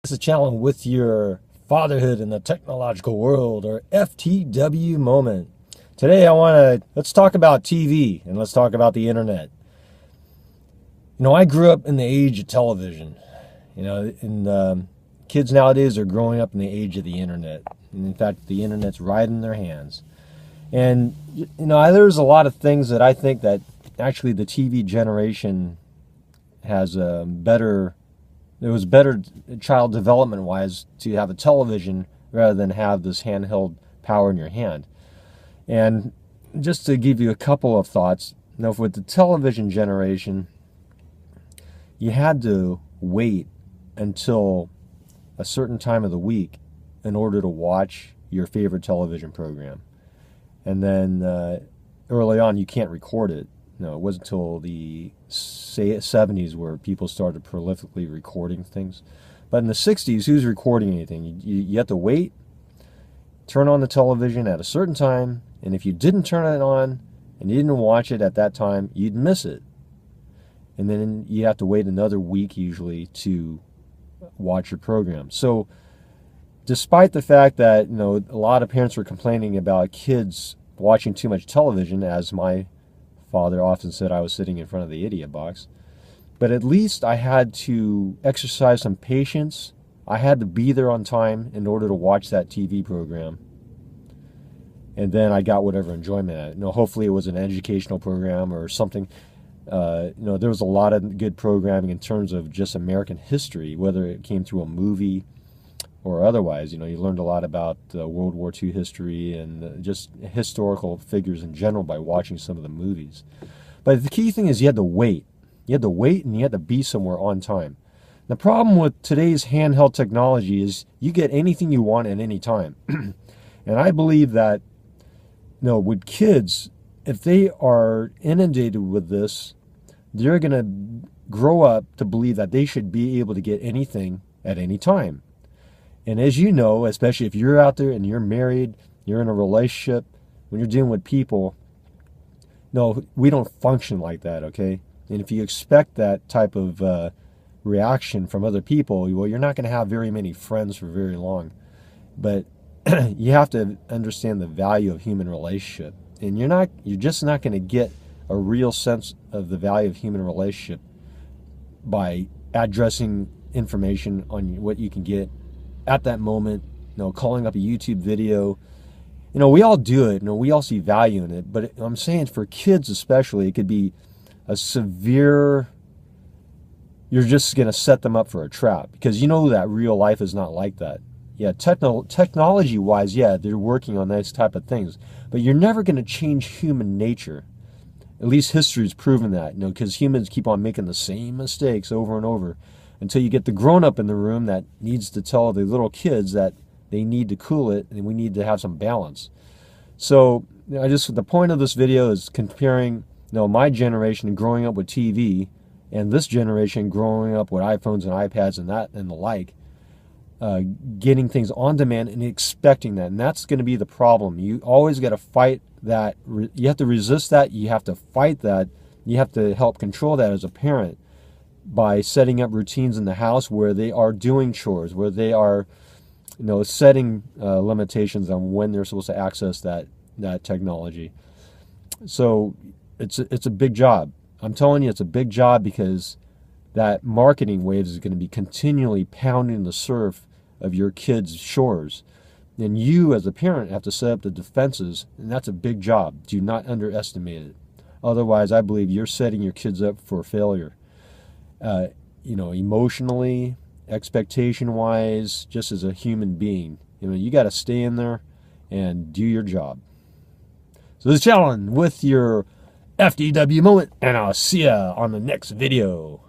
It's a challenge with your fatherhood in the technological world, or FTW moment. Today let's talk about TV and let's talk about the internet. I grew up in the age of television, and kids nowadays are growing up in the age of the internet. And in fact, the internet's right in their hands. And, there's a lot of things that I think that actually the TV generation has it was better child development wise to have a television rather than have this handheld power in your hand. And just to give you a couple of thoughts, with the television generation, you had to wait until a certain time of the week in order to watch your favorite television program. And then early on, you can't record it. No, it wasn't until the 70s where people started prolifically recording things. But in the 60s, who's recording anything? You have to wait, turn on the television at a certain time, and if you didn't turn it on and you didn't watch it at that time, you'd miss it. And then you have to wait another week usually to watch your program. So despite the fact that a lot of parents were complaining about kids watching too much television, as my father often said I was sitting in front of the idiot box, but at least I had to exercise some patience. I had to be there on time in order to watch that TV program. And then I got whatever enjoyment at it. Hopefully it was an educational program or something. There was a lot of good programming in terms of just American history, whether it came through a movie or otherwise. You learned a lot about World War II history and just historical figures in general by watching some of the movies. But the key thing is you had to wait. You had to wait and you had to be somewhere on time. The problem with today's handheld technology is you get anything you want at any time. And I believe that, with kids, if they are inundated with this, they're going to grow up to believe that they should be able to get anything at any time. And as you know, especially if you're out there and you're married, you're in a relationship, when you're dealing with people, we don't function like that, okay? And if you expect that type of reaction from other people, well, you're not going to have very many friends for very long. But you have to understand the value of human relationship. And you're just not going to get a real sense of the value of human relationship by addressing information on what you can get at that moment, calling up a YouTube video. We all do it. We all see value in it. But I'm saying for kids especially, it could be a severe, you're just going to set them up for a trap. Because that real life is not like that. Yeah, technology-wise, yeah, they're working on those type of things. But you're never going to change human nature. At least history's proven that, because humans keep on making the same mistakes over and over until you get the grown-up in the room that needs to tell the little kids that they need to cool it and we need to have some balance. So the point of this video is comparing my generation growing up with TV and this generation growing up with iPhones and iPads and the like, getting things on demand and expecting that. And that's going to be the problem. You always got to fight that. You have to resist that. You have to fight that. You have to help control that as a parent by setting up routines in the house where they are doing chores, where they are setting limitations on when they're supposed to access that technology. So it's a big job. I'm telling you, it's a big job because that marketing wave is going to be continually pounding the surf of your kids' shores. And you, as a parent, have to set up the defenses, and that's a big job. Do not underestimate it. Otherwise, I believe you're setting your kids up for failure. Emotionally, expectation-wise, just as a human being. You got to stay in there and do your job. So this is challenge with your FTW moment, and I'll see ya on the next video.